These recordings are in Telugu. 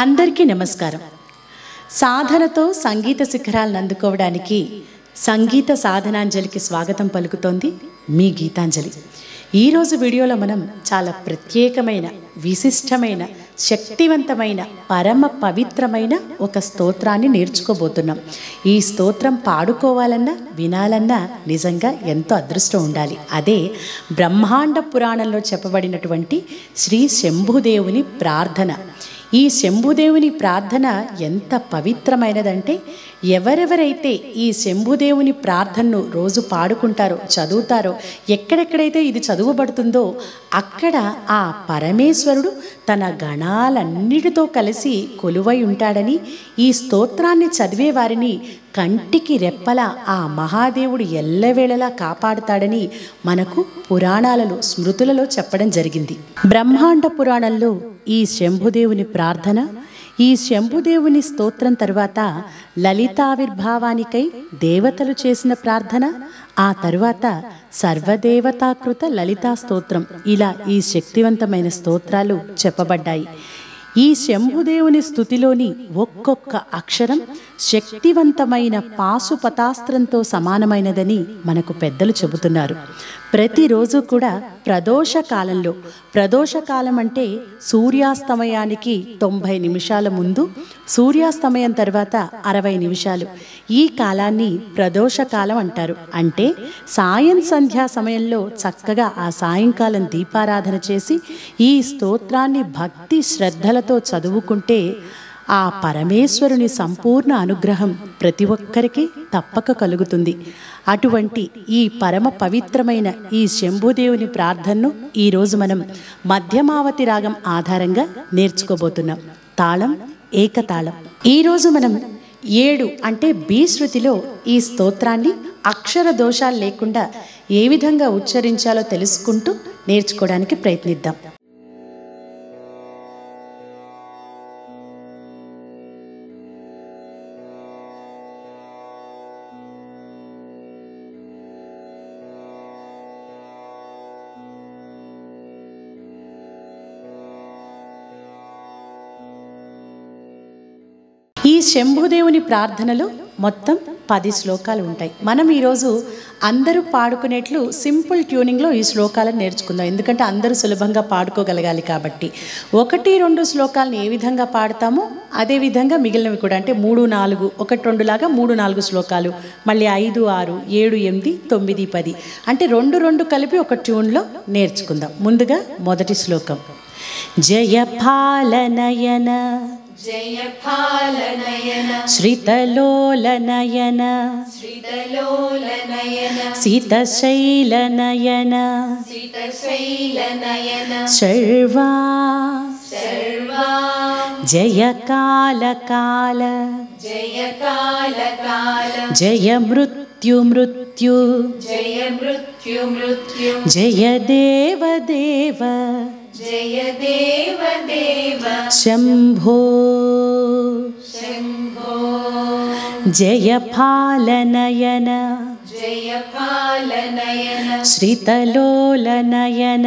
అందరికీ నమస్కారం. సాధనతో సంగీత శిఖరాలను అందుకోవడానికి సంగీత సాధనాంజలికి స్వాగతం పలుకుతోంది మీ గీతాంజలి. ఈరోజు వీడియోలో మనం చాలా ప్రత్యేకమైన, విశిష్టమైన, శక్తివంతమైన, పరమ పవిత్రమైన ఒక స్తోత్రాన్ని నేర్చుకోబోతున్నాం. ఈ స్తోత్రం పాడుకోవాలన్నా, వినాలన్నా నిజంగా ఎంతో అదృష్టం ఉండాలి. అదే బ్రహ్మాండ పురాణంలో చెప్పబడినటువంటి శ్రీ శంభుదేవుని ప్రార్థన. ఈ శంభుదేవుని ప్రార్థన ఎంత పవిత్రమైనదంటే, ఎవరెవరైతే ఈ శంభుదేవుని ప్రార్థనను రోజు పాడుకుంటారో, చదువుతారో, ఎక్కడెక్కడైతే ఇది చదువబడుతుందో అక్కడ ఆ పరమేశ్వరుడు తన గణాలన్నిటితో కలిసి కొలువై ఉంటాడని, ఈ స్తోత్రాన్ని చదివే వారిని కంటికి రెప్పల ఆ మహాదేవుడు ఎల్లవేళలా కాపాడుతాడని మనకు పురాణాలలో, స్మృతులలో చెప్పడం జరిగింది. బ్రహ్మాండ పురాణంలో ఈ శంభుదేవుని ప్రార్థన, ఈ శంభుదేవుని స్తోత్రం తరువాత లలితావిర్భావానికై దేవతలు చేసిన ప్రార్థన, ఆ తరువాత సర్వదేవతాకృత లలితా స్తోత్రం, ఇలా ఈ శక్తివంతమైన స్తోత్రాలు చెప్పబడ్డాయి. ఈ శంభుదేవుని స్తుతిలోని ఒక్కొక్క అక్షరం శక్తివంతమైన పాశుపతాస్త్రంతో సమానమైనదని మనకు పెద్దలు చెబుతున్నారు. ప్రతిరోజు కూడా ప్రదోషకాలంలో, ప్రదోషకాలం అంటే సూర్యాస్తమయానికి 90 నిమిషాల ముందు, సూర్యాస్తమయం తర్వాత 60 నిమిషాలు, ఈ కాలాన్ని ప్రదోషకాలం అంటారు. అంటే సాయం సంధ్యా సమయంలో చక్కగా ఆ సాయంకాలం దీపారాధన చేసి ఈ స్తోత్రాన్ని భక్తి శ్రద్ధలతో చదువుకుంటే ఆ పరమేశ్వరుని సంపూర్ణ అనుగ్రహం ప్రతి ఒక్కరికి తప్పక కలుగుతుంది. అటువంటి ఈ పరమ పవిత్రమైన ఈ శంభుదేవుని ప్రార్థనను ఈరోజు మనం మధ్యమావతి రాగం ఆధారంగా నేర్చుకోబోతున్నాం. తాళం ఏకతాళం. ఈరోజు మనం 7 అంటే బి శృతిలో ఈ స్తోత్రాన్ని అక్షర దోషాలు లేకుండా ఏ విధంగా ఉచ్చరించాలో తెలుసుకుంటూ నేర్చుకోవడానికి ప్రయత్నిద్దాం. ఈ శంభుదేవుని ప్రార్థనలో మొత్తం 10 శ్లోకాలు ఉంటాయి. మనం ఈరోజు అందరూ పాడుకునేట్లు సింపుల్ ట్యూనింగ్లో ఈ శ్లోకాలను నేర్చుకుందాం. ఎందుకంటే అందరూ సులభంగా పాడుకోగలగాలి కాబట్టి 1-2 శ్లోకాలను ఏ విధంగా పాడతామో అదే విధంగా మిగిలినవి కూడా, అంటే 3-4, 1-2 లాగా 3-4 శ్లోకాలు, మళ్ళీ 5-6, 7-8, 9-10 అంటే 2-2 కలిపి ఒక ట్యూన్లో నేర్చుకుందాం. ముందుగా మొదటి శ్లోకం. జయపాలనయన జయపాలనయన శ్రితలోలనయన శ్రీతలోలనయన సితశైలనయన సితశైలనయన సర్వా సర్వా జయకాలకాల జయకాలకాల జయ మృత్యు మృత్యు జయ మృత్యు మృత్యు జయ దేవ దేవ జయ దేవ దేవ శంభో శంభో జయపాలనయన జయపాలనయన శ్రితలోలనయన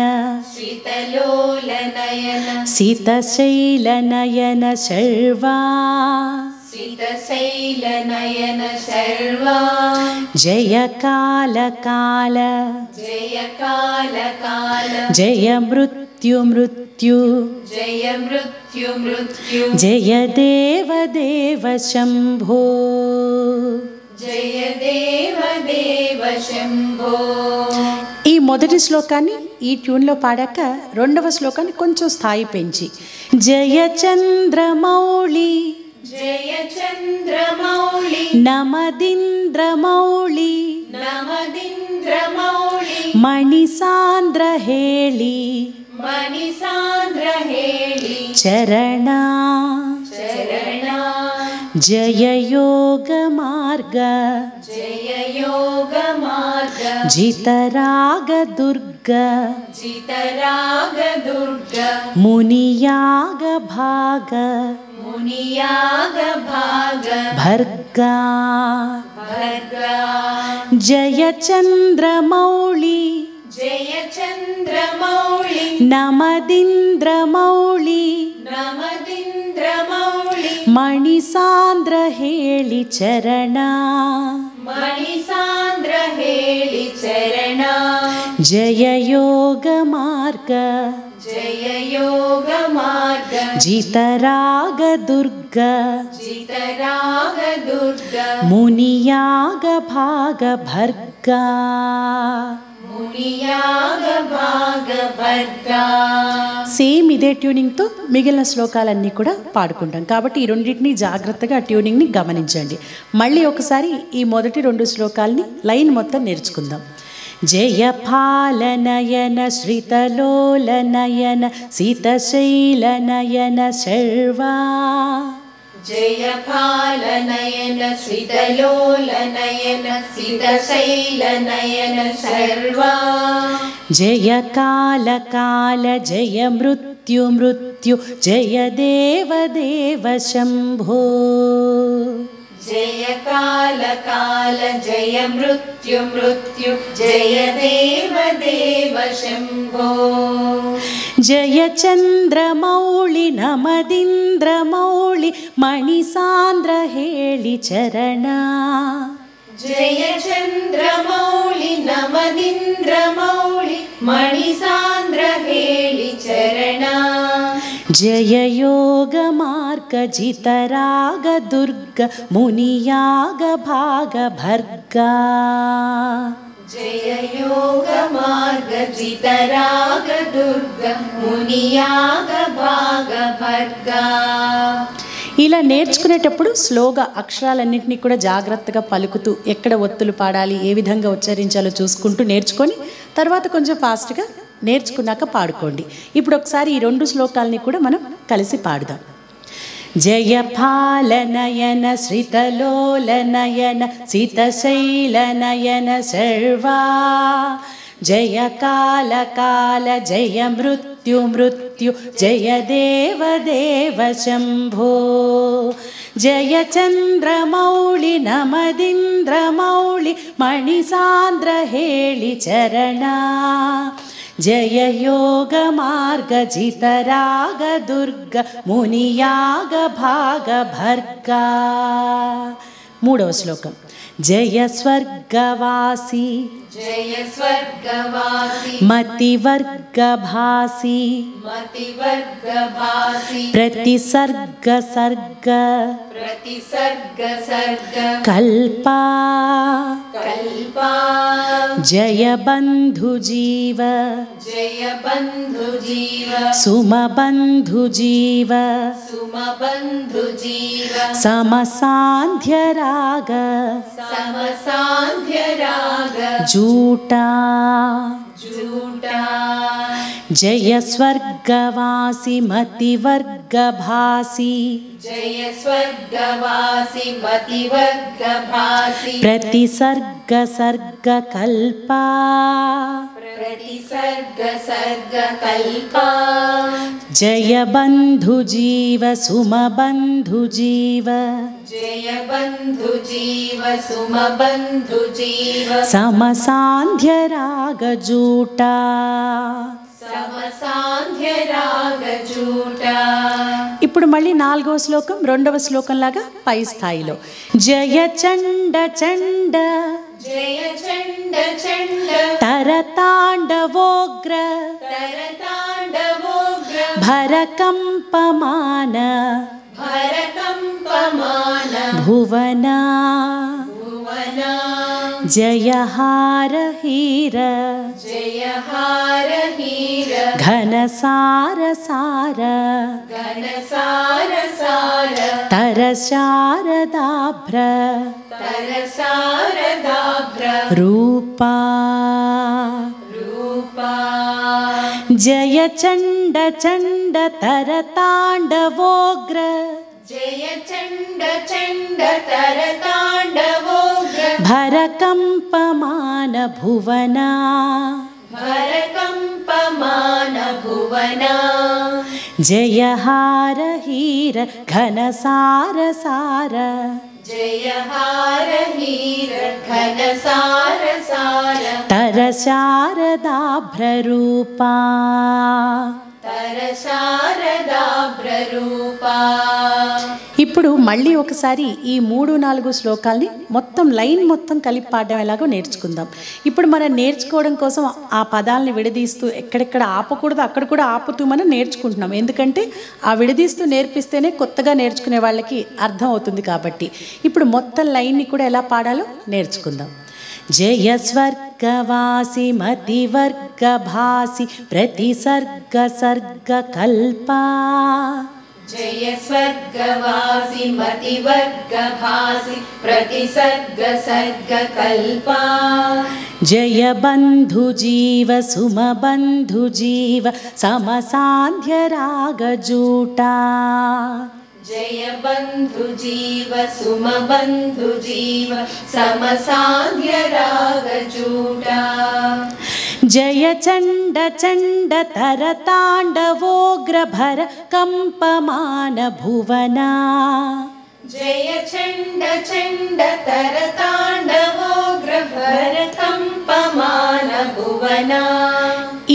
శ్రీతలోలనయన సితశైలనయన సర్వా సితశైలనయన సర్వా జయకాలకాల జయకాలకాల జయ మృత్యు మృత్యు జయ మృత్యు మృత్యు జయ దేవ దేవ శంభో జయ దేవ దేవ శంభో. ఈ మొదటి శ్లోకాన్ని ఈ ట్యూన్లో పాడాక రెండవ శ్లోకాన్ని కొంచెం స్థాయి పెంచి జయ చంద్రమౌళి జయ చంద్రమౌళి నమదింద్రమౌళి నమదింద్రమౌళి మణిసాంద్ర ಹೇಳಿ మణిసాంద్ర ಹೇಳಿ చరణ చరణ జయ యోగ మార్గ జయ యోగ మార్గ జితరాగ దుర్గ జితరాగ దుర్గ మునియాగ భాగ మునియాగ భాగ భర్గా భర్గ జయ చంద్రమౌళి జయ చంద్రమౌళి నమదింద్రమౌళి నమదింద్రమౌళి ಮಣಿಸಾಂದ್ರ ಹೇಳಿ ಚರಣ ಮಣಿಸಾಂದ್ರ ಹೇಳಿ ಚರಣ ಜಯ ಯೋಗ ಮಾರ್ಗ ಜಯ ಯೋಗ ಮಾರ್ಗ ಜಿತರಾಗ ದುರ್ಗ ಜಿತರಾಗ ದುರ್ಗ ಮುನಿಯಾಗ ಭಾಗ ಭರ್ಗ మునియాగ భాగ భర్గ. సేమ్ ఇదే ట్యూనింగ్తో మిగిలిన శ్లోకాలన్నీ కూడా పాడుకుంటాం. కాబట్టి ఈ రెండింటిని జాగ్రత్తగా ట్యూనింగ్ని గమనించండి. మళ్ళీ ఒకసారి ఈ మొదటి 2 శ్లోకాలని లైన్ మొత్తం నేర్చుకుందాం. జయ పాలనయన శ్రితలోలనయన సీతశైలనయన శర్వా జయ పాలనయన శ్రితలోలనయన సీతశైలనయన సర్వా జయ కాల కాల జయ మృత్యు మృత్యు జయ దేవ దేవ శంభో జయ కాల కాల జయ మృత్యు మృత్యు జయ దేవ దేవ శంభో జయ చంద్రమౌళి నమదింద్రమౌళి మణిసాంద్ర ಹೇಳಿ ಚರಣ జయ చంద్రమౌళి నమదింద్రమౌళి మణిసాంద్ర ಹೇಳಿ చరణ జయ యోగ మార్గ జితరాగ దుర్గ మునియాగ భాగ భర్గ జయ యోగ మార్గ జితరాగ దుర్గ మునియాగ భాగ భర్గ. ఇలా నేర్చుకునేటప్పుడు స్లోగా అక్షరాలన్నింటినీ కూడా జాగ్రత్తగా పలుకుతూ ఎక్కడ ఒత్తులు పాడాలి, ఏ విధంగా ఉచ్చరించాలో చూసుకుంటూ నేర్చుకొని తర్వాత కొంచెం ఫాస్ట్గా నేర్చుకున్నాక పాడుకోండి. ఇప్పుడు ఒకసారి ఈ 2 శ్లోకాలని కూడా మనం కలిసి పాడుదాం. జయ పాలనయన శ్రితలోలనయన సీతశైలనయన సర్వా జయ కాల కాల జయ మృత్యు మృత్యు జయ దేవ దేవ శంభో జయ చంద్రమౌళి నమదింద్రమౌళి మణిసాంద్ర ಹೇಳಿ చరణ జయ యోగ మార్గ జితరాగ దుర్గ మునియాగ భాగ భర్గ. 3వ శ్లోకం. జయ స్వర్గవాసి జయ స్వర్గవాసి మతివర్గభాసి మతివర్గభాసి ప్రతిసర్గ సర్గ ప్రతిసర్గ సర్గ కల్పా కల్పా జయ బంధు జీవ జయ బంధు జీవ సుమబంధు జీవ సుమబంధు జీవ సమసాంధ్య రాగ సమసాంధ్య రాగ జూటా జూటా జయ స్వర్గవాసి మతివర్గభాసి జయ స్వర్గవాసి మతివర్గభాసి ప్రతిసర్గ సర్గ కల్పా ప్రతిసర్గ సర్గ కల్పా జయ బంధు జీవ సుమబంధు జీవ జయ బంధు జీవ సుమబంధు జీవ సమసాంధ్య రాగ జూటా సమసాంధ్య రాగ జూటా. ఇప్పుడు మళ్ళీ 4వ శ్లోకం 2వ శ్లోకం లాగా పై స్థాయిలో. జయ చండ చండ జయ చండ చండ తరతాండవోగ్ర తరతాండవోగ్ర భరకంపమాన భరకంపమాన భువన భువన జయ హార హీర జయ హార హీర ఘనసార సార ఘన సార సార తర శారదాభ్ర తర శారదాభ్ర రూపా రూపా జయ చండ చండ తరతాండవోగ్ర జయ చండ చండ తరతాండవోగ్ర భరకంపమాన భువన భరకంపమాన భువన జయ హార హీర ఘనసార సార జయ హార హీర ఘన సార సార తర శారదాభ్ర రూపా तर शारदाभ्ररूपा। ఇప్పుడు మళ్ళీ ఒకసారి ఈ 3-4 శ్లోకాల్ని మొత్తం లైన్ మొత్తం కలిపి పాడడం ఎలాగో నేర్చుకుందాం. ఇప్పుడు మనం నేర్చుకోవడం కోసం ఆ పదాలని విడదీస్తూ ఎక్కడెక్కడ ఆపకూడదు అక్కడ కూడా ఆపుతూ మనం నేర్చుకుంటున్నాం. ఎందుకంటే ఆ విడదీస్తూ నేర్పిస్తేనే కొత్తగా నేర్చుకునే వాళ్ళకి అర్థం అవుతుంది కాబట్టి. ఇప్పుడు మొత్తం లైన్ని కూడా ఎలా పాడాలో నేర్చుకుందాం. జయ స్వర్గవాసి మతివర్గభాసి ప్రతిసర్గ సర్గ కల్పా जय स्वर्गवासी मतिवर्गभासी प्रतिसर्ग सर्ग कल्पा। जय बंधु जीव सुम बंधु जीव समसान्ध्य राग जूटा। जय बंधु जीव सुम बंधु जीव समसान्ध्य राग जूटा। जय चंड चंड तर तांडवोग्र भर कंपमान भुवना। जय चंड चंड तर तांडवोग्र भर कंपमान भुवना।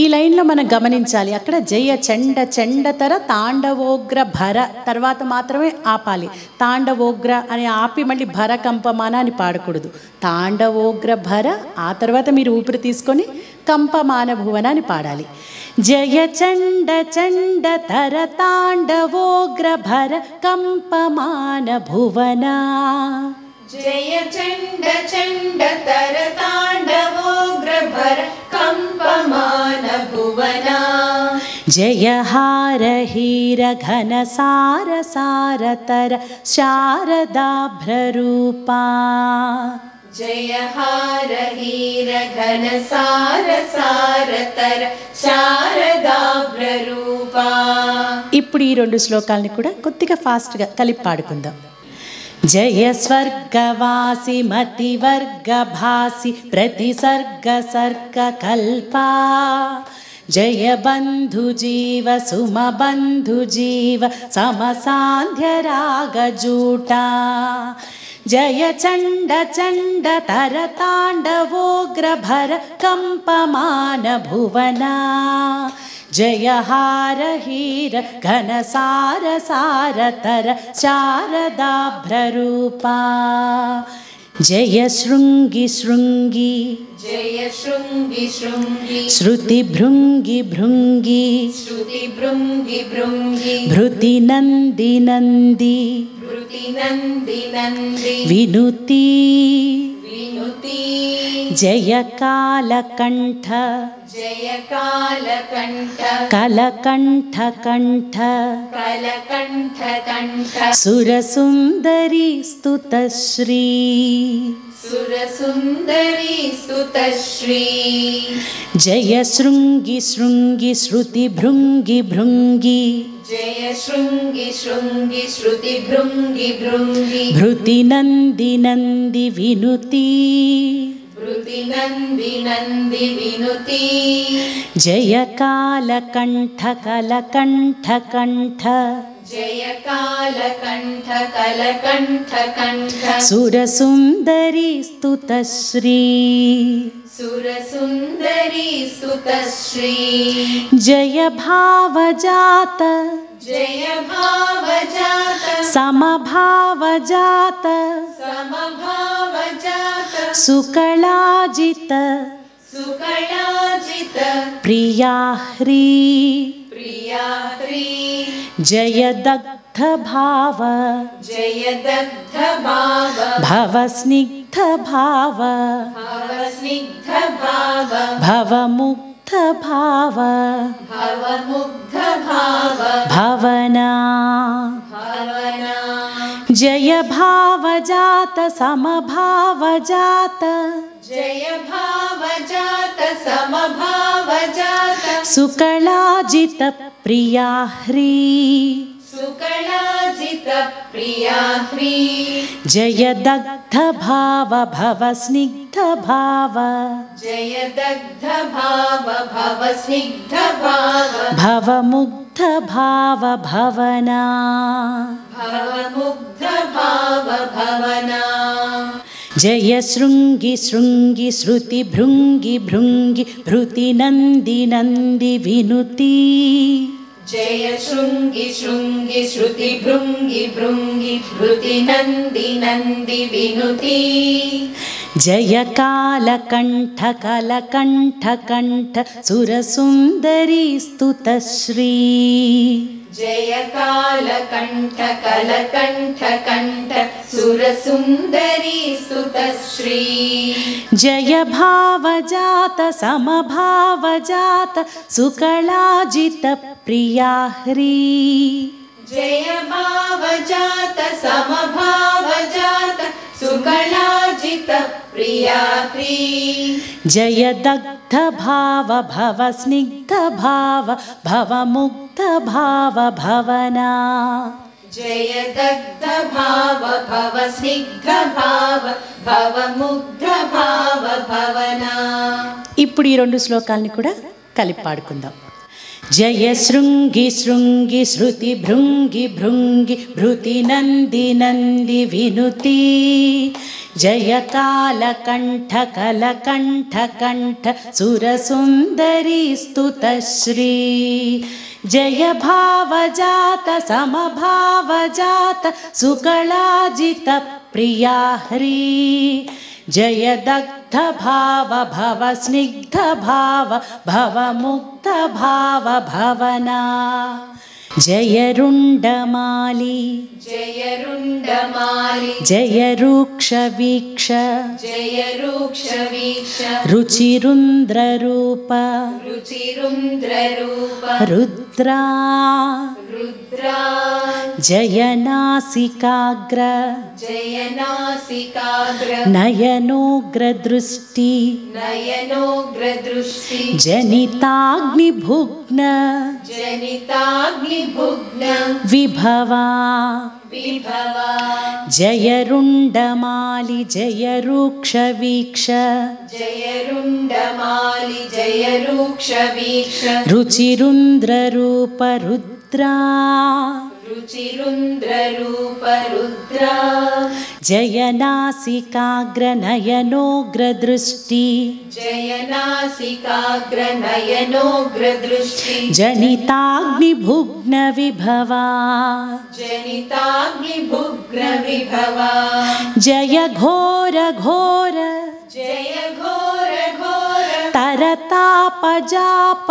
ఈ లైన్లో మనం గమనించాలి, అక్కడ జయ చండ చండతర తాండవోగ్ర భర తర్వాత మాత్రమే ఆపాలి. తాండవోగ్ర అని ఆపి మళ్ళీ భర కంపమాన అని పాడకూడదు. తాండవోగ్ర భర ఆ తర్వాత మీరు ఊపిరి తీసుకొని కంపమాన భువన అని పాడాలి. జయ చండ చండతర తాండవోగ్ర భర కంపమాన భువన। जय चंड चंड तर तांडवोग्र भर कंपमान भुवना। जय हार हीर घन सार सार तर शारदाभ्ररूपा। जय हार हीर घन सार सार तर शारदाभ्ररूपा। ఇప్పుడు ఈ 2 శ్లోకాలని కూడా కొద్దిగా ఫాస్ట్గా కలిపి పాడుకుందాం. जय स्वर्गवासी मतिवर्गभासी प्रतिसर्ग सर्ग कल्पा। जय बंधु जीव सुम बंधु जीव समसान्ध्य राग जूटा। जय चंड चंड तर तांडवोग्र भर कंपमान भुवना। जय हार हीर घन सार सार तर शारदाभ्ररूपा। जय शृंगी शृंगी जय शृंगी शृंगी श्रुति भृंगी भृंगी श्रुति भृंगी भृंगी भृति नंदी नंदी भृति नंदी नंदी विनुती विनुती। जय कालकंठ जय कालकंठ कलकंठ कंठ कलकंठ कंठ सुरसुंदरी स्तुतश्री। सुरसुंदरी स्तुतश्री। जय शृंगी शृंगी श्रुति भृंगी भृंगी जय शृंगी शृंगी श्रुति भृंगी भृंगी भृति नंदी नंदी विनुती। भृति नंदी नंदी विनुती। जय कालकंठ कलकंठ कंठ जय कालकंठ कलकंठ कंठ सुरसुंदरी स्तुतश्री। सुरसुंदरी स्तुतश्री। जय भावजात जय भावजात समभावजात समभावजात सुकलाजित सुकलाजित प्रियाह्री। प्रियाह्री। जय दग्ध भाव जय दग्ध भाव भव स्निग्ध भाव भव स्निग्ध भाव भव मुग्ध भाव भव मुग्ध भाव भवना। भावना। जय भावजात समभावजात जय भावजात समभावजात सुकलाजित प्रियाह्री। सुकलाजित प्रियाह्री। जय दग्ध भाव भव स्निग्ध भाव जय दग्ध भाव भव स्निग्ध भाव भव मुग्ध भाव भवना। भव मुग्ध भाव भवना। जय शृंगी शृंगी श्रुति भृंगी भृंगी भृति नंदी नंदी विनुती। जय शृङ्गि शृङ्गि श्रुति भृङ्गि भृङ्गि भृति नन्दि नन्दि विनुति जय कालकण्ठ कलकण्ठ कण्ठ सुरसुन्दरी स्तुतश्री जय कालकण्ठ कलकण्ठ कण्ठ सुरसुन्दरी स्तुतश्री जय भावजात समभावजात सुकलाजित प्रिया ह्री जय भावजात समभावजात सुकलाजित प्रिया ह्री जय दग्ध भाव भव स्निग्ध भाव भव मुग्ध भाव भवना जय दग्ध भाव भव स्निग्ध भाव भव मुग्ध भाव भवना ఇప్పుడు ఈ రెండు శ్లోకాల్ని కూడా కలిపి పాడుకుందాం. जय शृङ्गि शृङ्गि श्रुति भृङ्गि भृङ्गि भृति नन्दि नन्दि विनुति जय कालकण्ठ कलकण्ठ कण्ठ सुरसुन्दरी स्तुतश्री जय भावजात समभावजात सुकलाजित प्रिया ह्री जय दग्ध भाव भव स्निग्ध भाव भव मुग्ध भाव भवना जय रुण्डमाली जय रुण्डमाली जय रूक्ष वीक्ष जय रूक्ष वीक्ष रुचिरुन्द्ररूप रुचिरुन्द्ररूप रुद्रा रुद्रा जय नासिकाग्र जय नासिकाग्र नयनोग्रदृष्टि नयनोग्रदृष्टि जनिताग्निभुग्न जनिताग्निभुग्न विभवा विभवा जय रुण्डमाली जय रूक्ष वीक्ष जय रुण्डमाली जय रूक्ष वीक्ष रुचिरुन्द्ररूप रुद्रा रुचिरुन्द्ररूप रुद्रा जय नासिकाग्र नयनोग्रदृष्टि जय नासिकाग्र नयनोग्रदृष्टि जनिताग्निभुग्न विभवा जनिताग्निभुग्न विभवा जय घोर घोर जय घोर घोर तरतापजाप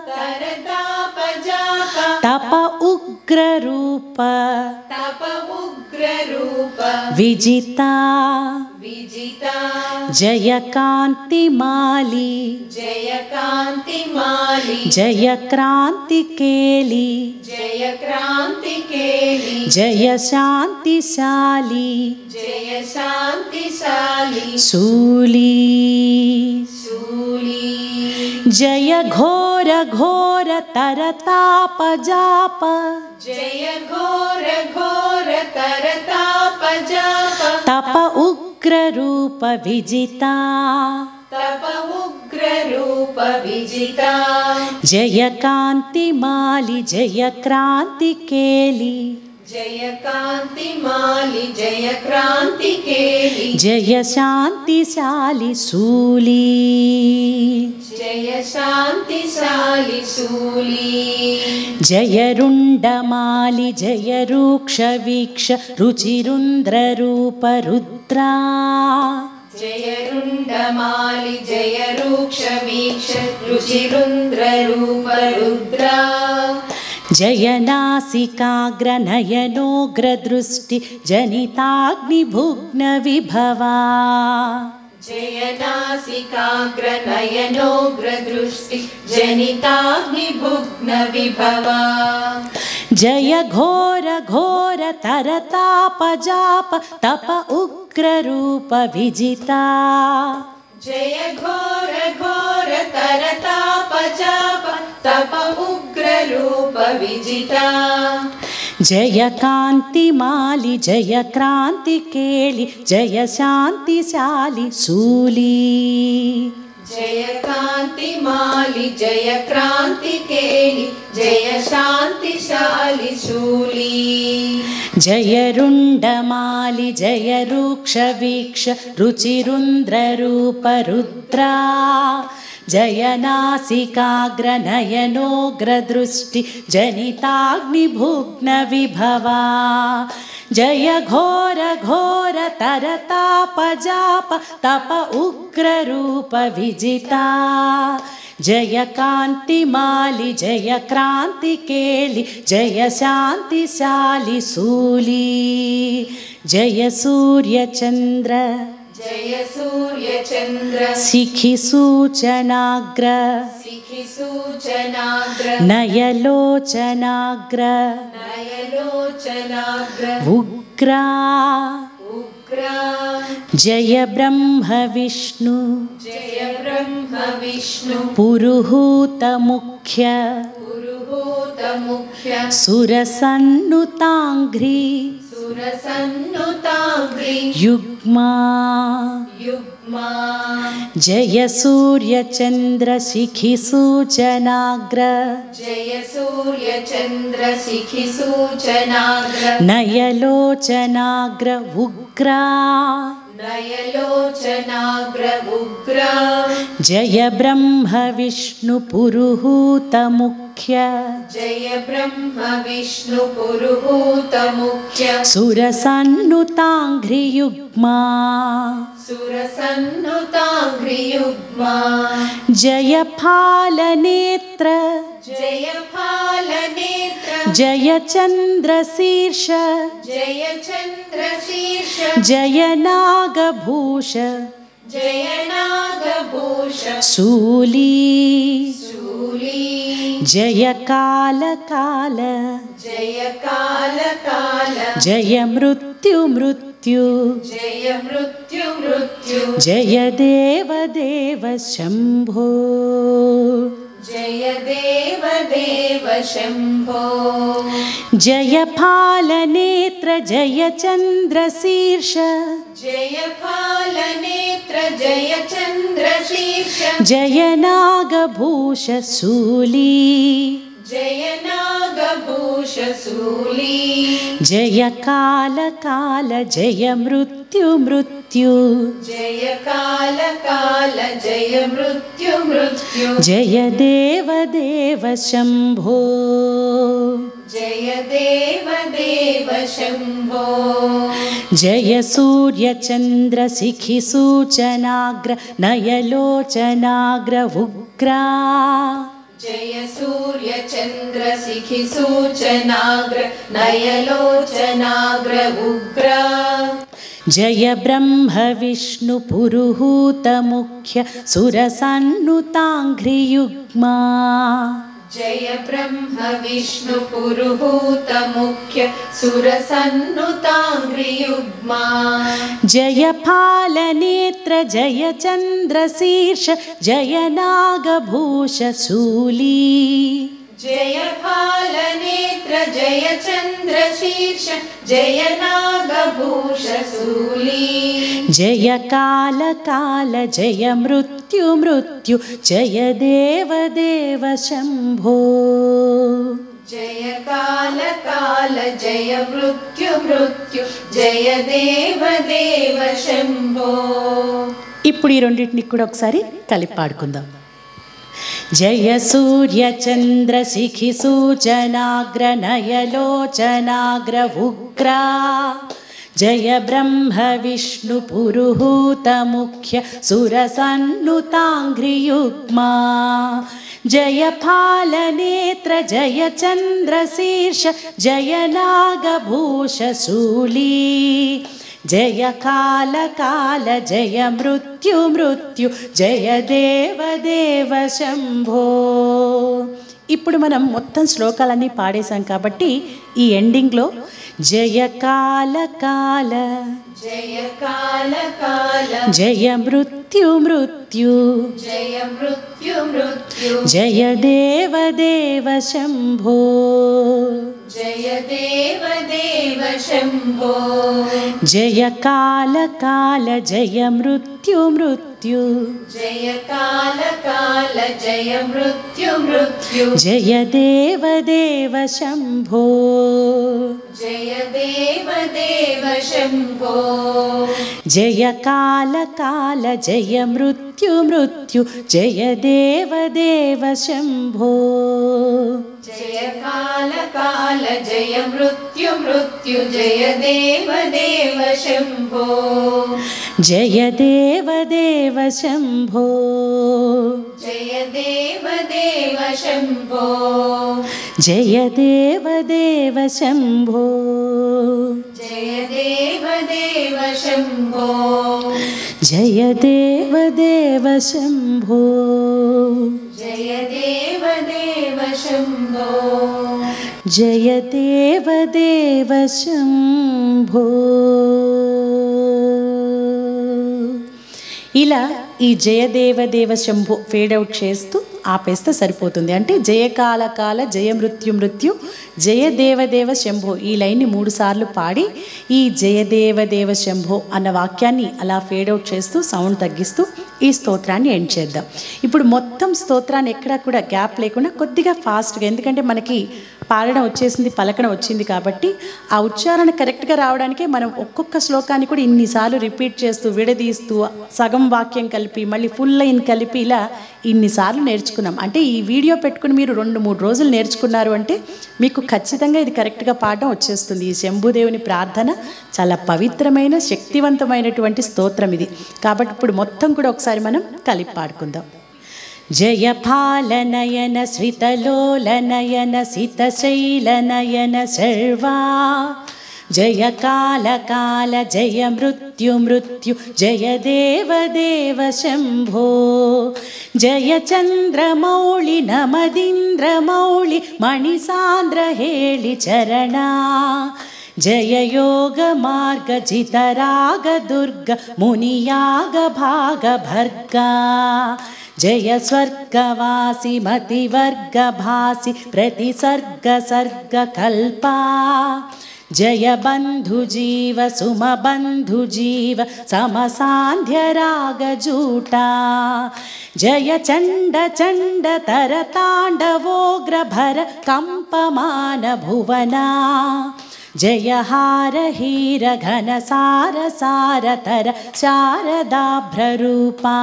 तरताप जाप तप उग्ररूप तप उग्ररूप विजिता विजिता जय कान्तिमाली जय कान्तिमाली जय क्रान्तिकेली जय क्रान्तिकेली जय शान्तिशाली जय शान्तिशाली शूली शूली जय घोर घोर तरतापजाप जय घोर घोर तरताप जाप तप उग्ररूप विजिता तप उग्ररूप विजिता जय कान्तिमाली जय क्रान्तिकेली जय कान्तिमाली जय क्रान्तिकेली जय शान्तिशाली शूली जय शान्तिशाली शूली जय रुण्डमाली जय रूक्ष वीक्ष रुचिरुन्द्ररूप रुद्रा जय रुण्डमाली जय रूक्ष वीक्ष रुचिरुन्द्ररूप रुद्रा जय नासिकाग्र नयनोग्रदृष्टि जनिताग्निभुग्न विभवा जय नासिकाग्र नयनोग्रदृष्टि जनिताग्निभुग्न विभवा जय घोर घोर तरतापजाप तप उग्ररूप विजिता जय घोर घोर तरताप जाप तप उग्ररूप विजिता जय कान्तिमाली जय क्रान्तिकेली जय शान्तिशाली शूली जय कान्तिमाली जय क्रान्तिकेली जय शान्तिशाली शूली जय रुण्डमाली जय रूक्ष वीक्ष रुचिरुन्द्ररूप रुद्रा जय नासिकाग्रनयनोग्रदृष्टि जनिताग्निभुग्नविभवा जय घोर घोर तरतापजाप तप उग्ररूप विजिता जय कांतिमाली जय क्रांतिकेली जय शांतिशाली शूली जय सूर्यचंद्र जय सूर्यचंद्र शिखि सूचनाग्र नयलोचनाग्र उग्रा जय ब्रह्म विष्णु पुरुहूत मुख्य सुरसन्नुतांघ्रि युग्मा जय सूर्यचंद्र शिखि सूचनाग्र नयलोचनाग्र उग्रा जय ब्रह्म विष्णु पुरुहूत मुख्य सुरसन्नुतांघ्रि युग्मा जय फालनेत्र जय चंद्रशीर्ष जय नागभूष शूली जय काल काल जय मृत्यु मृत्यु जय देव देव शंभो जय फालनेत्र जय चंद्रशीर्ष जय नागभूष शूली जय काल काल जय मृत्यु मृत्यु जय देव देव शंभो जय सूर्यचंद्र शिखि सूचनाग्र नयलोचनाग्र उग्रा जय सूर्यचंद्र शिखि सूचनाग्र नयलोचनाग्र उग्रा जय ब्रह्म विष्णु पुरुहूत मुख्य सुरसन्नुतांघ्रि युग्मा जय ब्रह्म विष्णु पुरुहूत मुख्य सुरसन्नुतांघ्रि युग्मा जय फालनेत्र जय चंद्रशीर्ष जय नागभूष शूली जय फालनेत्र जय चंद्रशीर्ष जय नागभूष शूली जय काल काल जय मृत्यु मृत्यु जय देव देव शंभो जय काल काल जय मृत्यु मृत्यु जय देव देव शंभो ఇప్పుడు ఈ రెండింటిని కూడా ఒకసారి కలిపి పాడుకుందాం जय सूर्यचंद्र शिखि सूचनाग्र नयलोचनाग्र उग्रा जय ब्रह्म विष्णु पुरुहूत मुख्य सुरसन्नुतांघ्रि युग्मा जय फालनेत्र जय चंद्रशीर्ष जय नागभूष शूली जय काल काल जय मृत्यु मृत्यु जय देव देव शंभो ఇప్పుడు మనం మొత్తం శ్లోకాలన్నీ పాడేశాం కాబట్టి ఈ ఎండింగ్ లో जय काल काल जय काल काल जय मृत्यु मृत्यु जय मृत्यु मृत्यु जय देव देव शंभो जय देव देव शंभो जय काल काल जय मृत्यु मृत्यु जय काल काल जय मृत्यु मृत्यु जय देव देव शंभो जय देव देव शंभो జయ కాల కాల జయ మృత్యు మృత్యు జయ దేవ దేవ శంభో జయ కాల కాల జయ మృత్యు మృత్యు జయ దేవ దేవ శంభో జయ దేవ దేవ శంభో జయ దేవ దేవ శంభో జయ దేవ దేవ శంభో జయ దేవ దేవ శంభో జయ దేవ దేవ శంభో జయ దేవ దేవ శంభో జయ దేవ దేవ శంభో. ఇలా ఈ జయదేవదేవ శంభో ఫేడ్ అవుట్ చేస్తూ ఆపేస్తే సరిపోతుంది. అంటే జయకాల కాల జయ మృత్యు మృత్యు జయ దేవదేవ శంభో ఈ లైన్ని 3 సార్లు పాడి ఈ జయదేవదేవ శంభో అన్న వాక్యాన్ని అలా ఫేడ్ అవుట్ చేస్తూ సౌండ్ తగ్గిస్తూ ఈ స్తోత్రాన్ని ఎండ్ చేద్దాం. ఇప్పుడు మొత్తం స్తోత్రాన్ని ఎక్కడా కూడా గ్యాప్ లేకుండా కొద్దిగా ఫాస్ట్గా, ఎందుకంటే మనకి పాడడం వచ్చేసింది, పలకడం వచ్చింది కాబట్టి ఆ ఉచ్చారణ కరెక్ట్గా రావడానికే మనం ఒక్కొక్క శ్లోకాన్ని కూడా ఇన్నిసార్లు రిపీట్ చేస్తూ విడదీస్తూ సగం వాక్యం కలిపి మళ్ళీ ఫుల్ లైన్ కలిపి ఇలా ఇన్నిసార్లు నేర్చుకున్నాం. అంటే ఈ వీడియో పెట్టుకుని మీరు 2-3 రోజులు నేర్చుకున్నారు అంటే మీకు ఖచ్చితంగా ఇది కరెక్ట్గా పాడడం వచ్చేస్తుంది. ఈ శంభుదేవుని ప్రార్థన చాలా పవిత్రమైన శక్తివంతమైనటువంటి స్తోత్రం ఇది. కాబట్టి ఇప్పుడు మొత్తం కూడా ఒకసారి మనం కలిపి పాడుకుందాం. జయ పాలనయన శ్రితలోలనయన సితశైలనయన సర్వా జయ కాల కాల జయ మృత్యు మృత్యు జయ దేవ దేవ శంభో జయ చంద్రమౌళి నమదింద్రమౌళి మణిసాంద్ర హేళి చరణ జయ యోగ మార్గ జితరాగ దుర్గ మునియాగ భాగ భర్గా జయ స్వర్గవాసి మతివర్గ భాసి ప్రతిసర్గ సర్గ కల్పా జయ బంధు జీవ సుమ బంధు జీవ సమసాంధ్య రాగ జూటా జయ చండ చండ తర తాండవోగ్ర భర కంపమాన భువనా జయ హార హీర ఘన సార సారతర శారదాభ్రరూపా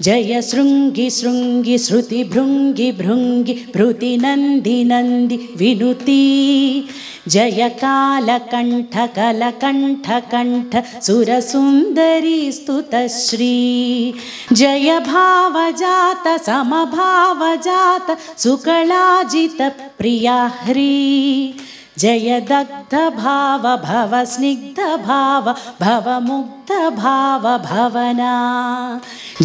జయ శృంగి శృంగి శృతి భృంగి భృంగి భృతి నంది నంది వినుతి జయ కాలకంఠ కలకంఠ కంఠ సురసుందరీ స్తుతశ్రీ జయ భావజాత సమభావజాత సుకళాజిత ప్రియాహ్రీ జయ దగ్ధ భావ భవ స్నిగ్ధ భావ భవ ముగ్ధ భావ భవనా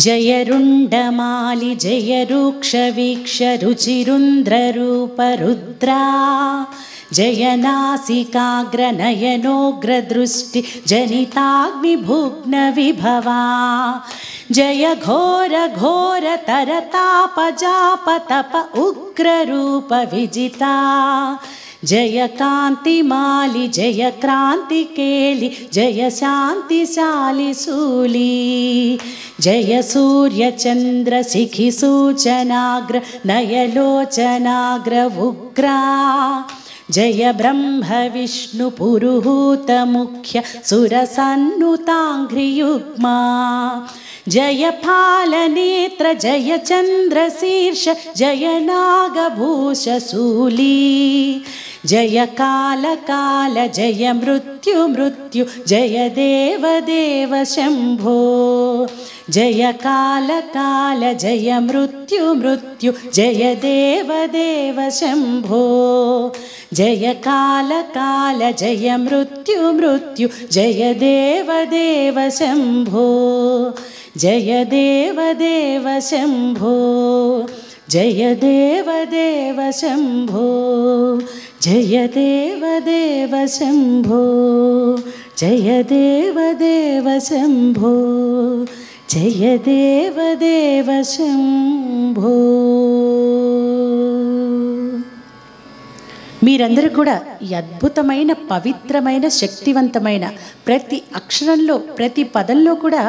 జయ రుండమాలి జయ రూక్ష వీక్ష రుచిరుంద్ర రూప రుద్రా జయ నాసికాగ్ర నయనోగ్ర దృష్టి జనితాగ్ని భుగ్న విభవా జయ ఘోర ఘోర తరతాప జాప తప ఉగ్ర రూప విజితా జయ కాంతిమాలి జయ క్రాంతికేలి జయ శాంతిశాలి శూలి జయ సూర్య చంద్ర శిఖి సూచనాగ్ర నయలోచనాగ్ర ఉగ్రా జయ బ్రహ్మ విష్ణు పురుహూత ముఖ్య సురసన్నుతాంఘ్రియుగ్మా జయ పాలనేత్ర జయ చంద్రశీర్ష జయ నాగభూష శూలి జయ కాల కాల జయ మృత్యు మృత్యు జయ దేవ దేవ శంభో జయ కాల కాల జయ మృత్యు మృత్యు జయ దేవ దేవ శంభో జయ కాల కాల జయ మృత్యు మృత్యు జయ దేవ దేవ శంభో జయ దేవ దేవ శంభో జయ దేవ దేవ శంభో జయ దేవ దేవ శంభో జయ దేవ దేవ శంభో జయ దేవ దేవ శంభో. మీరందరూ కూడా ఈ అద్భుతమైన పవిత్రమైన శక్తివంతమైన ప్రతి అక్షరంలో ప్రతి పదంలో కూడా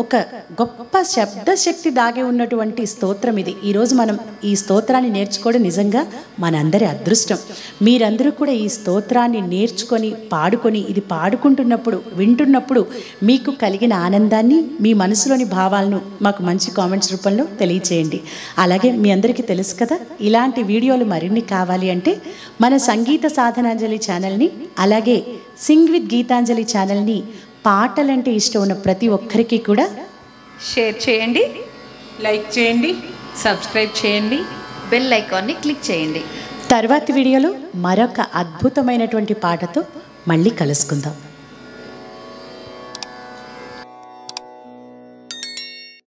ఒక గొప్ప శబ్దశక్తి దాగి ఉన్నటువంటి స్తోత్రం ఇది. ఈరోజు మనం ఈ స్తోత్రాన్ని నేర్చుకోవడం నిజంగా మనందరి అదృష్టం. మీరందరూ కూడా ఈ స్తోత్రాన్ని నేర్చుకొని పాడుకొని ఇది పాడుకుంటున్నప్పుడు వింటున్నప్పుడు మీకు కలిగిన ఆనందాన్ని మీ మనసులోని భావాలను మాకు మంచి కామెంట్స్ రూపంలో తెలియచేయండి. అలాగే మీ అందరికీ తెలుసు కదా, ఇలాంటి వీడియోలు మరిన్ని కావాలి అంటే మన సంగీత సాధనాంజలి ఛానల్ని అలాగే సింగ్ విత్ గీతాంజలి ఛానల్ని పాటలంటే ఇష్టం ఉన్న ప్రతి ఒక్కరికి కూడా షేర్ చేయండి, లైక్ చేయండి, సబ్స్క్రైబ్ చేయండి, బెల్ ఐకాన్ని క్లిక్ చేయండి. తర్వాతి వీడియోలో మరొక అద్భుతమైనటువంటి పాటతో మళ్ళీ కలుసుకుందాం.